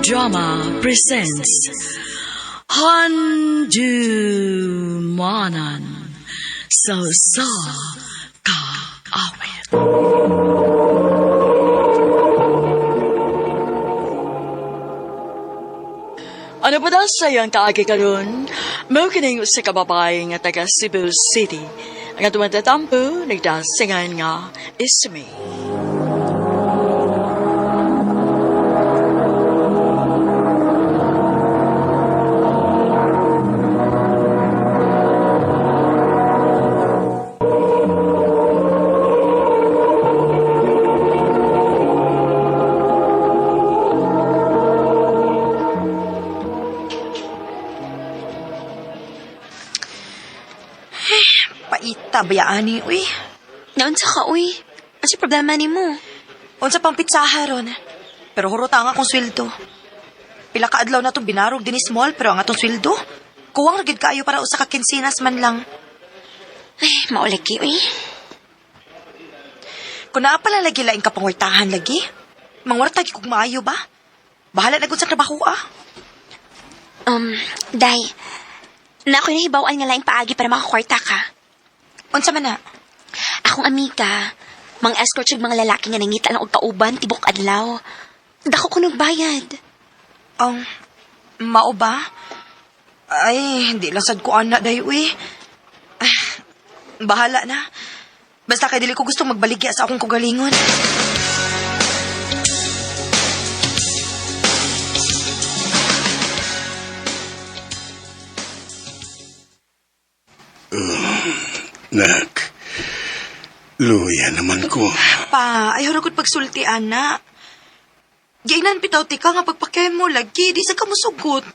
Drama presents Handumanan sa Kaawit. Ano pa daw sayang kaagi karon? Mao kining usa ka babae nga taga Cebu City. Ang atong tatampo nagdasingan nga Isme. Paita, bayaani, uy. Naunsa ka, uy. Ano si problema ni mo? Unsa pang pitsaha ron. Pero huruta nga akong sweldo. Pila ka adlaw na itong binarog din small, pero ang atong sweldo, kuwang ragid kaayo para usa ka kinsinas man lang. Ay, maulagi, uy. Kung naa pala lagi laing kapangwartahan lagi, mangwartagi kong maayo ba? Bahala na gud sa trabaho, ah. Day, na ako nahibawan nga laing paagi para makakwarta ka. Unsa man na? Akong amiga, mga escort siya mga lalaki nga nangita lang og kauban, tibok adlaw. Dako ko nagbayad. Mao ba? Ay, hindi lang sad ko ana, day, uy. Bahala na. Basta kay dili ko gusto magbaligya sa akong kugalingon. Nak, luya naman ko. Pa, ayaw ragod pagsulti, ana. Gainan pitaw tika nga pagpakay mo lagi, di sa kamusugot.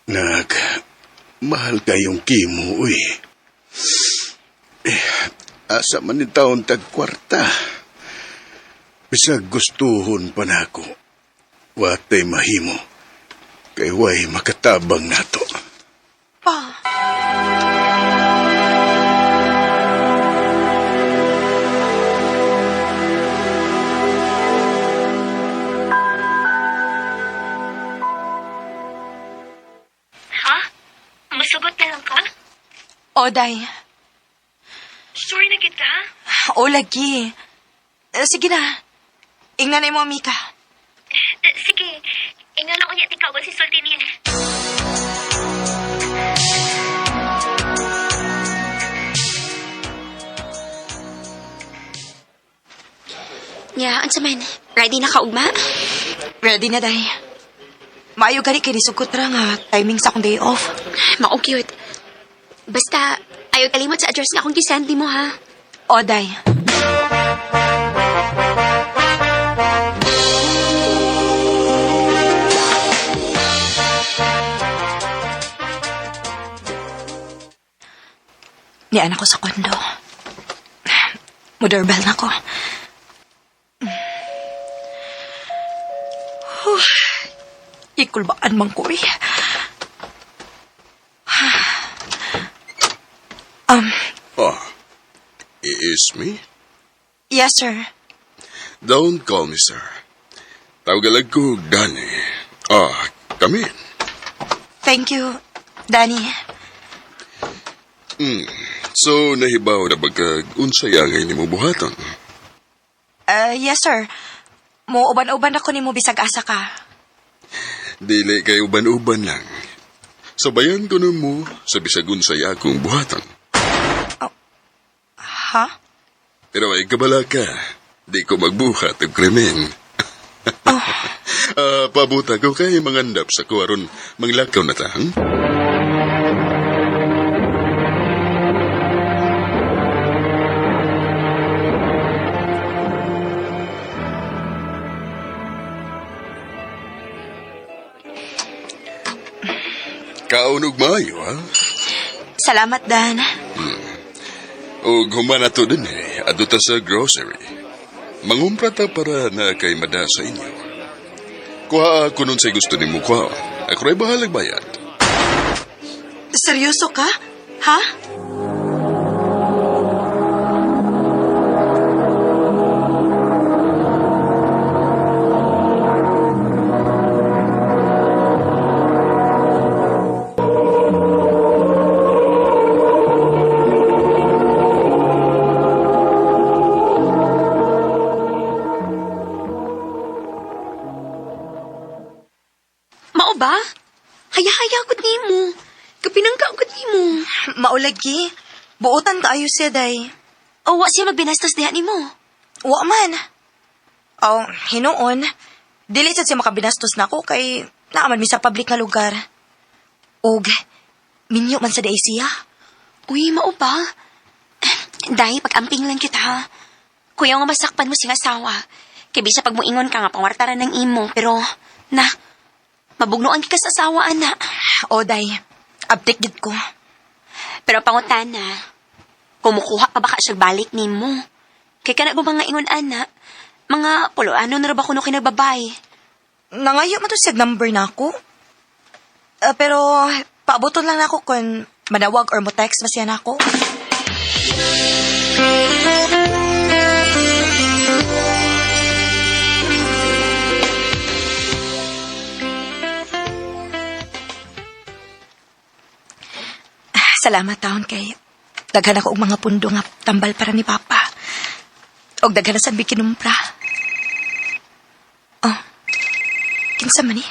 Nak, mahal kayong kimo, uy. Asa man ni taon tagkwarta. Bisag gustuhon pa na ako. Watay mahimo. Kay way makatabang nato. Pa. Masugot na lang ka? O, day. Sorry na kita. O, lagi. Sige na. Ingnan na mo, Mika. Sige, ingnan ako niya tikawan si Sultinin. Nya, ansa man? Ready na ka, ugma? Ready na, day. Maayo gani kay nisugot ra nga timing sa akong day off. Mao cute. Basta, ayaw kalimot sa address nga akong gisend mo, ha? O, day. Niyan ako sa kondo. Mo-doorbell na ko. Ikulbaan man ko, eh. Is me? Yes, sir. Don't call me sir. Tawagalag ko Danny. Come in. Thank you, Danny. So, nahibaw na pagkag-unsay angay ni mo buhaton? Yes, sir. Mo uban-uban ako ni mo bisag asa ka. Dili kay uban-uban lang. Sabayan ko na mo sa bisagun sa akong buhatan. Ha? Pero ay kabala ka. Di ko magbuhat ng krimen. Pabuta ko kay mangandap sa kuwaron manglakaw na ta. Kaunog maayo, ha? Salamat, Dan. O humana to din adto ta sa grocery. Mangumpra ta para na kay mada sa inyo. Kuha ako nun sa gusto ni mo kuha. Ako rin bahalag bayad. Seryoso ka? Ha? Mao ba? Haya-haya gud nimo. Kapinangka gud nimo. Maulagi. Buotan kaayo siya, day. O wa siya magbinastos diha nimo. Wa man. Oh, hinuon. Dili sad siya makabinastos na ako kay naaman mi sa public nga lugar. Og, minyo man sa day siya. Uy, mao ba? Dahil pag-amping lang kita, ha? Kuya nga masakpan mo sing asawa. Kay bisa pag moingon ka nga pangwartaran ng imo. Pero, mabugnoan ka sa asawa, ana. O, day. Update gid ko. Pero pangutana, kumukuha pa baka siya balik nimo. Kay kana ba mga ingon, ana? Mga puloano na ra ba kuno kinagbabay? Nangayo man to siya number na ako. Pero, paabuton lang na ako kung manawag or mo text ba siya na ako. Salamat taon kay daghan ako og mga pundo nga tambal para ni Papa. Og daghan na sad bikinumpra. Oh. Kinsa man ni?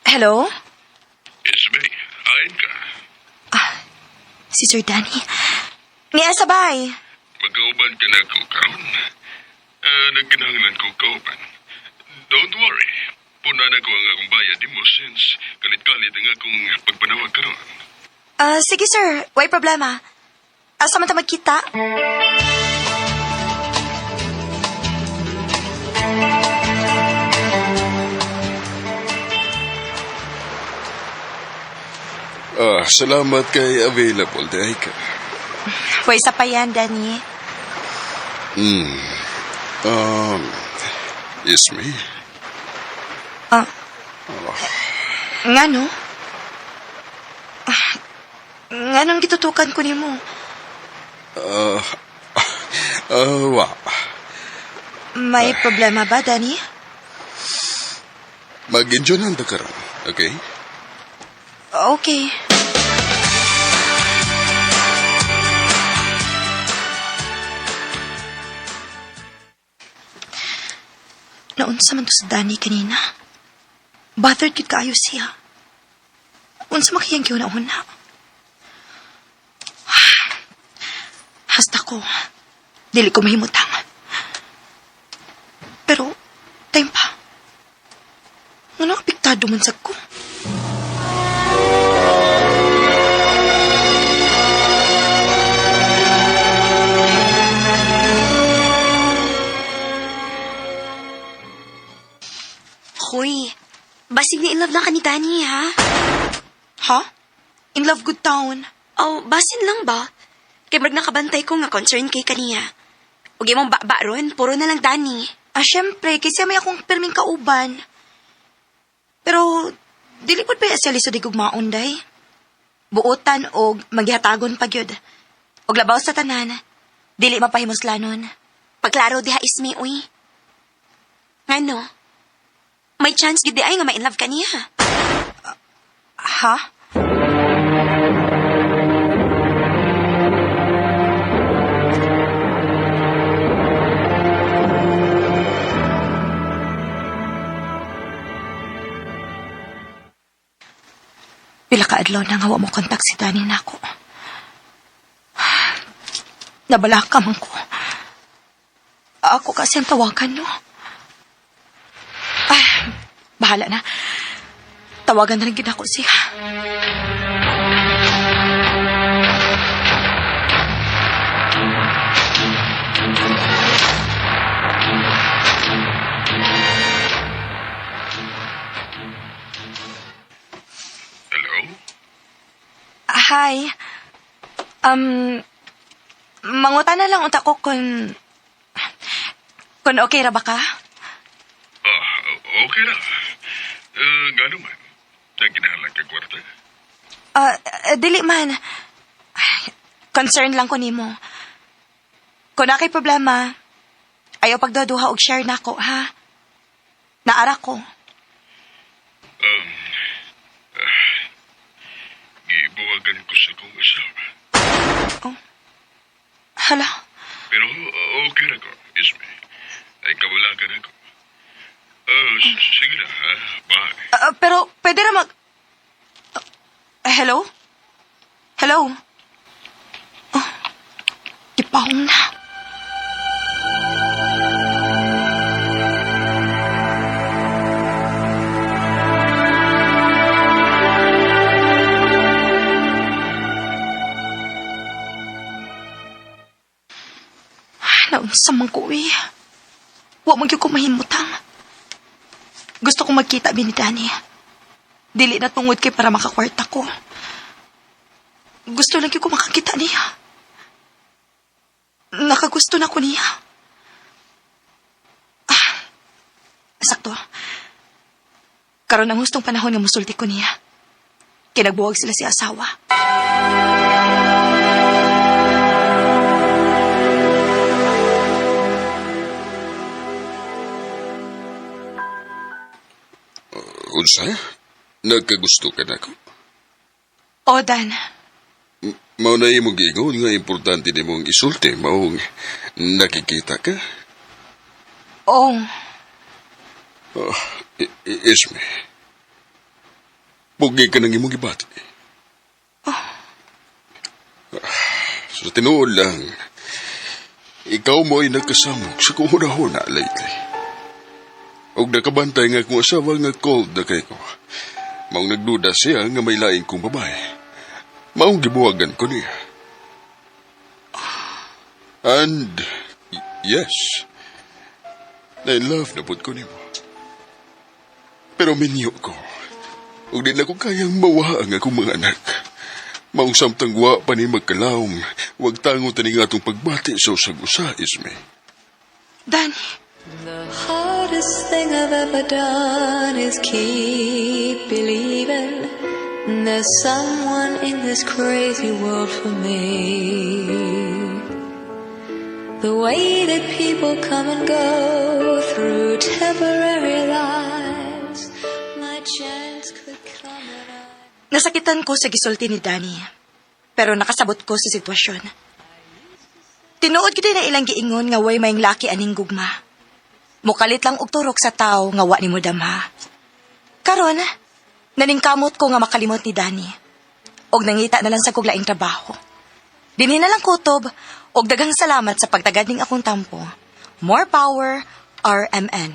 Hello? Isme, ayon ka. Si Sir Danny. Niya sabay. Magkauban ka na ko karon. Nagkinahanglan ko kauban. Don't worry. Puna na ko ang akong bayad mo since kalit-kalit ang akong pagpanawag karon. Sige sir, way problema. Asa man ta magkita? Salamat kay available day ka. Way sa pa yan, Danny. Isme. Nga no? Nga nang gitutukan ko ni mo. Wa. May problema ba, Danny? Mag-enjoy na ang karon, okay? Okay. Naunsa man to sa Danny kanina. Bothered gid kaayo siya. Unsa makiyang kiuna-una? Hasta ko. Dili ko mahimutang. Pero, time pa. Ano apektado man sa ko? Hoy, basig ni in love lang ka ni Danny, ha? Ha? In love good town. Oh, basin lang ba? Kay brag nakabantay ko nga concern kay kaniya. Huwag mong ba ron, puro na lang Danny. Syempre, kasi may akong pirming kauban. Pero, dili po pa siya lisod igog maunday. Buotan o maghihatagon pa gyud. Og labaw sa tanan, dili mapahimuslanon. Pagklaro diha ismi, uy. Ngano? May chance gid di ay nga ma-inlove ka niya. Ha? Pila ka adlaw na nga wa mo kontak si Danny nako. Nabalaka man ko. Ako kasi ang tawagan, no? Bahala na. Tawagan na rin ginako siya. Hello? Hi. Mangutan na lang unta ko kung okay ra ba ka? Okay na. Gano'n man. Nagkinahalang ka kwarta. Dili man. Concern lang ko nimo. Kung na kay problema, ayaw pagduduha og share nako, ha? Naara ko. Gibuwagan ko sa kong asawa. Hala. Pero okay na ko, Isme. Ay kawala ka na ko. Sige na, ha? Bye. Pero pwede na hello? Hello? Oh, ipaong na. Naunsa man ko eh. Wa man gyud ko mahimutang. Gusto kong magkita ni Danny. Dili na tungod kay para makakwarta ko. Gusto lang gyud ko makakita niya. Nakagusto na ko niya. Sakto. Karon ang hustong panahon nga musulti ko niya. Kinagbuwag sila si asawa. Unsa? Nagkagusto ka na ko? O, Dan. Mao na imong giingon nga importante nimong isulti, maong nakikita ka? Oh, Isme. Pugi ka nang imong gibati. Sa tinuod lang, ikaw mo ay nagkasamok sa kuhuna-huna lately. Og nakabantay nga kung asawa nga cold na kay ko. Maong nagduda siya nga may lain kong babae. Maong gibuwagan ko niya. And, yes, na-love na pud ko niya. Pero minyo ko. Og di na ko kayang mawa ang akong mga anak. Maong samtang wa pa ni magkalaom, wag tango tani nga atong pagbati sa usag-usa, Isme. Danny. The hardest thing I've ever done is keep believing there's someone in this crazy world for me. The way that people come and go through temporary lives, my chance could come and Nasakitan ko sa gisulti ni Danny. Pero nakasabot ko sa sitwasyon. Tinuod ko din na ilang giingon nga way mayng laki aning gugma. Mukalit lang og turok sa tao nga wa ni mo damha. Karon, naningkamot ko nga makalimot ni Danny. Og nangita na lang sa kog laing trabaho. Dinhi na lang kutob og daghang salamat sa pagtagad ning akong tampo. More power, RMN.